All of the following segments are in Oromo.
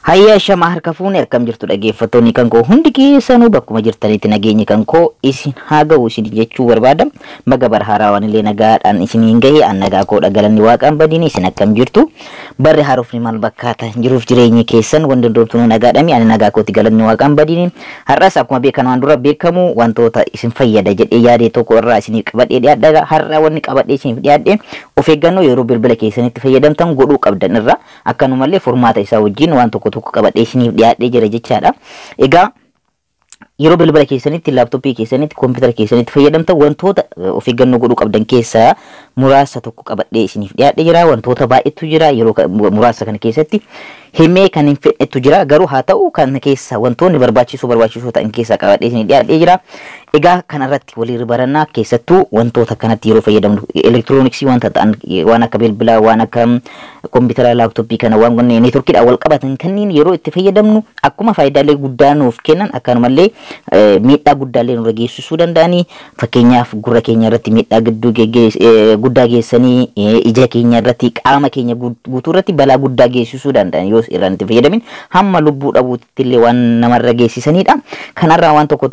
Hayya shama harka fuune akkam jirtu dhaggeeffattoonni kan koo hundi keessanuu bakkuma jirtanitti nageenyi kan koo isin haa ga'u isin jechuu barbaada. Baga bara haaraawwan illee nagaadhaan isiniin gahe an nagaa koo dhagalanni waaqaan badini isin akkam jirtu. Barri haarofni maal bakkaata jiruuf jireenyi keessan wanti hundumtuu nagaadhami ani nagaa kootti galanni waaqaan badini. Har'as akkuma beekamaan dura beekamu wantoota isin fayyada jedhee yaadee tokko irraa isinii qabadhee dhiyaadha. Har'a wanni qabadhee isiniif dhiyaadhe of eeggannoo yeroo bilbila keessanitti fayyadamtan godhuu qabdan irraa akkanumallee furmaata isaa wajjin waan tokko qabadhee isiniif dhiyaadhee jira jechaadha. Egaa yeroo bilbila keessanitti laaptooppii keessanitti kompiitara keessanitti fayyadamtan wantoota of eeggannoo godhuu qabdan keessaa muraasa tokko qabadhee isiniif dhiyaadhee jira. Wantoota baay'eetu jira yeroo muraasa kana keessatti himee kan hin fedhetu jira garuu haa ta'u kan keessa wantoonni barbaachisoo ta'an keessaa qabadhee isiniif dhiyaadhee jira. Egaa kanarratti walii barannaa keessattuu wantoota kanatti yeroo fayyadamnu elektirooniksii wanta ta'an waan akka bilbilaa waan akka kompiitara laaptooppii kana waan neetworkiidhaan wal qabatan kanneen yeroo itti fayyadamnu akkuma faayidaalee guddaa nuuf kennan akkanumallee miidhaa guddaallee nurra geessisuu danda'anii fakkeenyaaf gurra keenya irratti miidhaa guddaa geessanii ija keenya irratti qaama keenya guutuu irratti balaa guddaa geessisuu danda'an yoo irraan itti fayyadamin hamma lubbuu dhabuutti illee waan namarra geessisanidha. Kanarraa waan tokko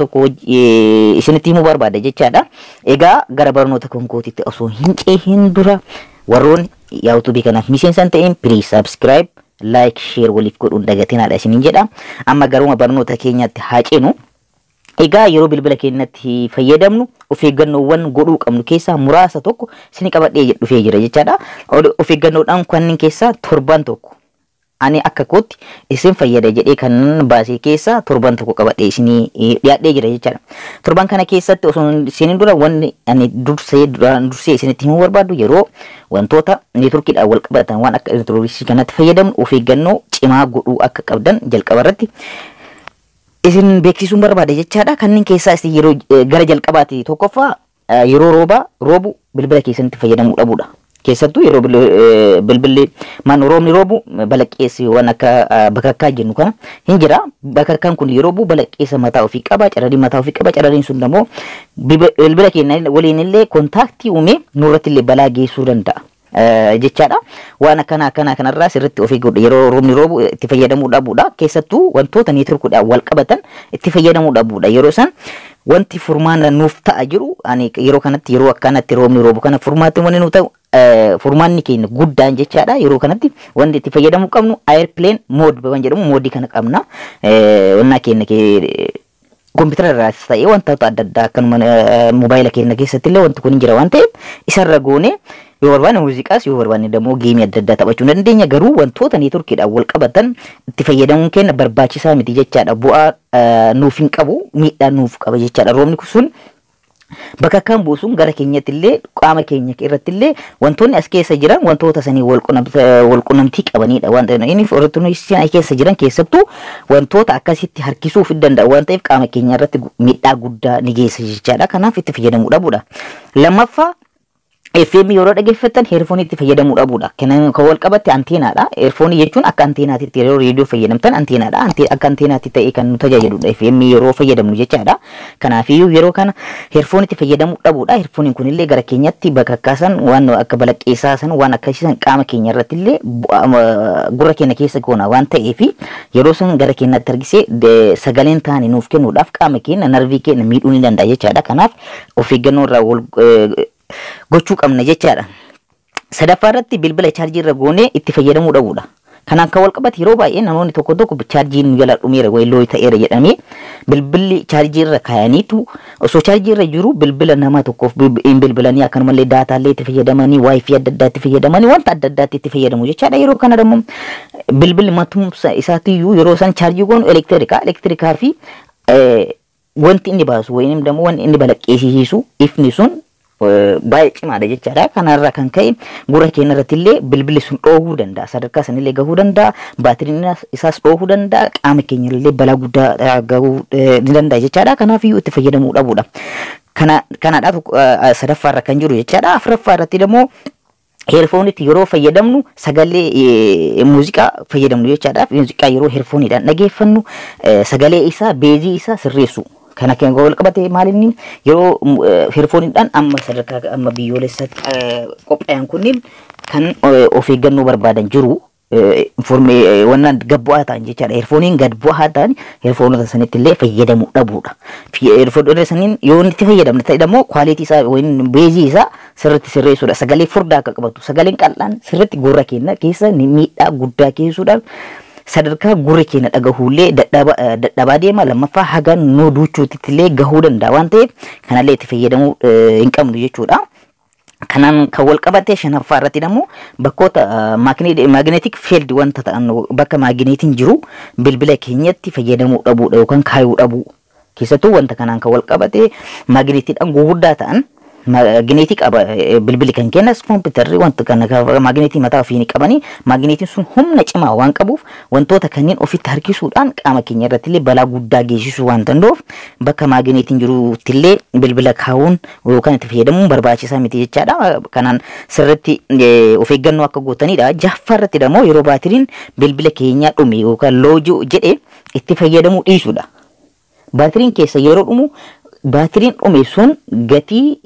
isinitti himuu barbaada jechaadha. Egaa gara barnoota konkootitti osoo hin cehin dura warroon YouTube kanaaf miseensan ta'in please subscribe, like, share waliif godhuun dagatinaadha isiniin jedha. Amma garuma barnoota keenyatti haa ceenu. Egaa yeroo bilbila keenyatti fayyadamnu of eeggannoowwan godhuu qabnu keessaa muraasa tokko isin qabadhee dhufee jira jechaadha. Of eeggannoodhaan kanneen keessaa torban tokko ani akka kootti isin fayyada jedhee kan baasee keessaa torban tokko qabadhee isinii dhiyaadhee jira jechaadha. Torban kana keessatti osoo isiniin dura wanni ani dursee isinitti himuu barbaadu yeroo wantoota neetworkiidhaan wal qabatan waan akka elektirooniksii kanatti fayyadamnu of eeggannoo cimaa godhuu akka qabdan jalqaba irratti isin beeksisuun barbaada jechaadha. Kanneen keessaa isin yeroo gara jalqabaati tokkoffaa yeroo roobu bilbila keessanitti fayyadamuu dhabuudha. Keessattuu yeroo bilbilli roobni roobu balaqqeessi waan akka bakakkaa jennu kana hin jira. Bakakkaan kun yeroo bu'u balaqqeessa mataa ofii qaba, cararii mataa ofii qaba. Carariin sun immoo bilbila keenya waliin illee kontaaktii uumee nurratti illee balaa geessuu danda'a. Jechaadha. Waan kanarraa sirriitti of eeggudha. Yeroo roobni roobu itti fayyadamuu dhabuudha. Keessattuu wantoota neetworkiidhaan wal qabatan itti fayyadamuu dhabuudha. Yeroo isaan wanti furmaana nuuf ta'a jiru ani yeroo kanatti yeroo akkanatti roobni roobu kana furmaatti wanni nuuf ta'u furmaanni keenya guddaan jechaadha. Yeroo kanatti wanti itti fayyadamuu qabnu airplane mode waan jedhamu moodii kana qabna. Wannaa keenya kompiitara irraas ta'ee wantoota adda addaa akkanuma moobaayila keenya keessatti illee wanti kun hin jira waan ta'eef isarra goone yoo barbaanne muuziqaas yoo barbaanne immoo geemii adda addaa taphachuu dandeenya. Garuu wantoota neetworkiidhaan wal qabatan itti fayyadamuun keenya barbaachisaa miti jechaadha. Bu'aa nuuf hin qabu miidhaa nuuf qaba jechaadha. Roobni sun bakakkaan buusuun gara keenyatti illee qaama keenya irratti illee wantoonni as keessa jiran wantoota sanii wal qunnamtii qabanidha. Wanta inni elektirooniksii keessa jiran keessattuu wantoota akkasitti harkisuuf danda'a waan ta'eef qaama keenya irratti miidhaa guddaa ni geessa jechaadha. Kanaaf itti fayyadamuu dhabuudha. Lammaffaa FM yeroo dhaggeeffattan heerfoonii itti fayyadamuu dhabuudha. Kan wal qabatte anteenaadha. Heerfoonii jechuun akka anteenaatitti yeroo reediyoo fayyadamtan anteenaadha. Akka anteenaatti ta'ee kan nu tajaajiludha. FM yeroo fayyadamnu jechaadha. Kanaafiyyuu yeroo kana heerfoonii itti fayyadamuu dhabuudha. Heerfooniin kunillee gara keenyatti bakakkaasan waan akka balaqqeessaa san waan akkasiisan qaama keenya irratti illee gurra keenya keessa goona waan ta'eef yeroo san gara keenyatti harkisee sagaleen taane nuuf kennuudhaaf qaama keenya narvii keenya miidhuu ni danda'a jechaadha. Kanaaf of eeggannoo irraa gochuu qabna jechaadha. Sadaffaa irratti bilbila chaarjii irra goonee itti fayyadamuu dhabuudha. Kanaan kan wal qabate yeroo baay'ee namoonni tokko chaarjiin jala dhumeera wayloo ta'eera jedhamee bilbilli chaarjii irra kaayaniitu osoo chaarjii irra jiru bilbila nama tokkoof bilbilanii akkanumallee daataallee itti fayyadamanii waayifii adda addaa itti fayyadamanii wanta adda addaatti itti fayyadamu jechaadha. Yeroo kana immoo bilbilli matumsa isaatiiyyuu yeroo san chaarjii goonu elektirikaa fi wanti inni baasu wayinii immoo wanti inni balaqqeessisu ifni sun baay'ee cimaadha jechaadha. Kanarraa kan ka'e gurra keenya irratti illee bilbilli sun dhoowwuu danda'a. Sadarkaa sanillee gahuu danda'a. Baatiriin isaas dhoowwuu danda'a. Qaama keenya illee balaa guddaa gahuu ni danda'a jechaadha. Kanaafuu itti fayyadamuu dhabuudha. Kanaadhaaf sadaffaarra kan jiru jechaadha. Afuraffaa irratti immoo heerfoonitti yeroo fayyadamnu sagalee muuziqaa fayyadamnu jechaadha. Muuziqaa yeroo heerfooniidhaan dhageeffannu sagalee isaa beezii isaa sirreessu. Kana kan wal qabate maalinni yeroo heerfooniidhaan amma sadarkaa amma biyyoolessatti qophaa'an kunniin kan of eeggannoo barbaadan jiru informe wannan gad bu'aa ta'an jechaadha. Earfooniin gad bu'aa ta'an earfoonota sanitti illee fayyadamuu dhabuudha. Earfoonota saniin yoo itti fayyadamne ta'e immoo quality isaa wayin beezii isaa sirriitti sirreessuudha. Sagalee furdaa akka qabatu sagaleen qal'aan sirriitti gurra keenya keessa miidhaa guddaa geessuudhaan sadarkaa gurri keenya dhagahuullee dadhabaa deema. Lammaffaa haga nuu duuchuutitti illee gahuu danda'a waan ta'eef kanallee itti fayyadamuu hin qabnu jechuudha. Kanan kan wal qabatee shanaffaa irratti immoo bakkoota magnetic field wanta ta'an bakka magneetiin jiru bilbila keenyatti fayyadamuu dhabuudha yookaan kaayuu dhabuu. Keessattuu wanta kanaan kan wal qabatee magneetiidhaan guguddaa ta'an magneetii qaba bilbili kan kennas kompiitarri wanta kana magneetii mataa ofii ni qabanii magneetiin sun humna cimaa waan qabuuf wantoota kanneen ofitti harkisuudhaan qaama keenya irratti illee balaa guddaa geessisuu waan danda'uuf bakka magneetiin jirutti illee bilbila kaawuun yookaan itti fayyadamuun barbaachisaa miti jechaadha. Kanaan sirriitti of eeggannoo akka gootanidha. Jaffaa irratti immoo yeroo baatiriin bilbila keenyaa dhume yookaan loojoo jedhee itti fayyadamuu dhiisuudha. Baatiriin keessa yeroo dhumu baatiriin dhume sun gatii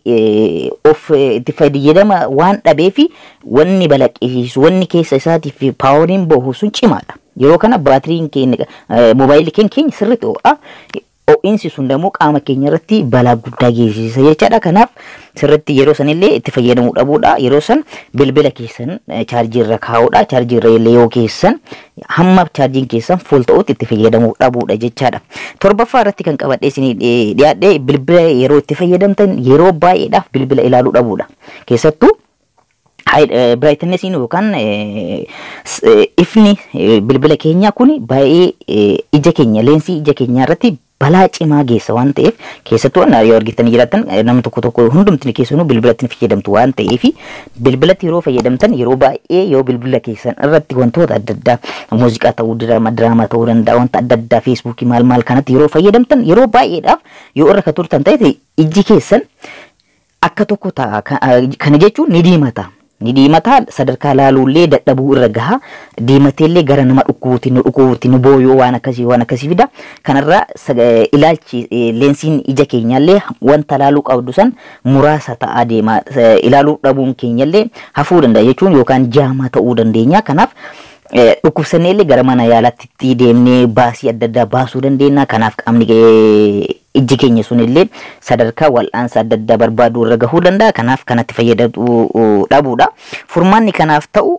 of itti fayyadama waan dhabeefi wanni balaqqisiisu wanni keessa isaatiif paaworiin bahu sun cimaadha. Yeroo kana baatiriin keenya moobaayilii keenya sirriitti ho'a. Ho'iinsi sun immoo qaama keenya irratti balaa guddaa geessisa jechaadha. Kanaaf sirriitti yeroo sanillee itti fayyadamuu dhabuudha. Yeroo san bilbila keessan chaarjii irra kaa'uudha. Chaarjii irra illee yoo keessan hamma chaarjiin keessan fuul ta'utti itti fayyadamuu dhabuudha jechaadha. Torbaffaa irratti kan qabadhee isinii dhiyaadhee bilbila yeroo itti fayyadamtan yeroo baay'eedhaaf bilbila ilaaluu dhabuudha. Keessattuu brightness yookaan ifni bilbila keenyaa kun baay'ee ija keenya leensii ija keenyaa irratti balaa cimaa geessa waan ta'eef keessattuu yoo argitanii jiraattan namni tokko hundumti keessanuu bilbilatti fayyadamtu waan ta'eef bilbilatti yeroo fayyadamtan yeroo baay'ee yoo bilbila keessan irratti wantoota adda addaa muuziqaa ta'uu diraamaa ta'uu danda'a wanta adda addaa feesbuukii maal kanatti yeroo fayyadamtan yeroo baay'eedhaaf yoo irra ka turtan ta'e iji keessan akka tokko ta'a. Kana jechuun ni diimata. Ni diimataa sadarkaa laaluullee dadhabuu irra gaha diimateellee gara nama dhukkubuutti nu booyoo waan akkasii fida. Kanarraa ilaalchi leensiin ija keenyallee wanta laaluu qabdu san muraasa ta'aa deema. Ilaaluu dhabuun keenyallee hafuu danda'a jechuun yookaan jaamaa ta'uu dandeenya. Kanaaf dhukkubsanneellee gara mana yaalaatti deemnee baasii adda addaa baasuu dandeenya. Kanaaf qaamni iji keenya sunillee sadarkaa wal'aansa adda addaa barbaaduu irra gahuu danda'a. Kanaaf kanatti fayyadamuu dhabuudha. Furmaanni kanaaf ta'u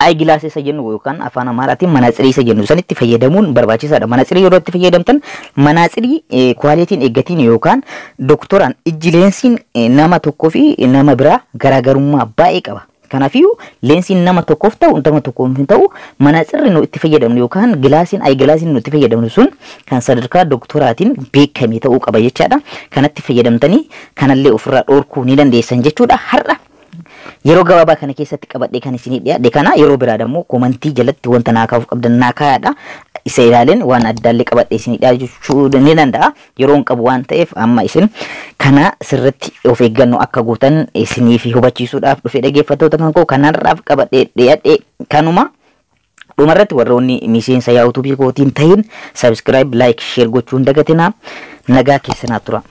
eyeglass isa jennu yookaan afaan Amaaraatiin manaatsirii isa jennu sanitti fayyadamuun barbaachisaadha. Manaatsirii yeroo itti fayyadamtan manaatsirii kwaalitiin eeggatiin yookaan doktoraan iji leensiin nama tokkoo fi nama biraa garaagarummaa baay'ee qaba. Kanaafuu leensiin nama tokkoof ta'u nama tokkoof hin ta'u manaatsirri nu itti fayyadamnu yookaan eyeglassiin nu itti fayyadamnu sun kan sadarkaa doktoraatiin beekamee ta'uu qaba jechaadha. Kanatti fayyadamtanii kanallee ofirraa dhorkuu ni dandeessan jechuudha. Har'a yeroo gabaabaa kana keessatti qabadhee kan isinii dhiyaadhe kana yeroo biraa immoo komentii jalatti wanta naa kaa'uuf qabdan naa kaa'adha. Isa ilaaleen waan addaallee qabadhee isinii dhiyaachuu ni danda'a. Yeroon qabu waan ta'eef amma isin kana sirriitti of eeggannoo akka gootan isiniif hubachiisuudhaaf dhufee dhaggeeffattoota kan koo kanarraaf qabadhee dhiyaadhe kanuma. Dhumarratti warroonni miseensa YouTube kootiin ta'in subscribe, like, share gochuun dagatinaa nagaa keessanaa tura.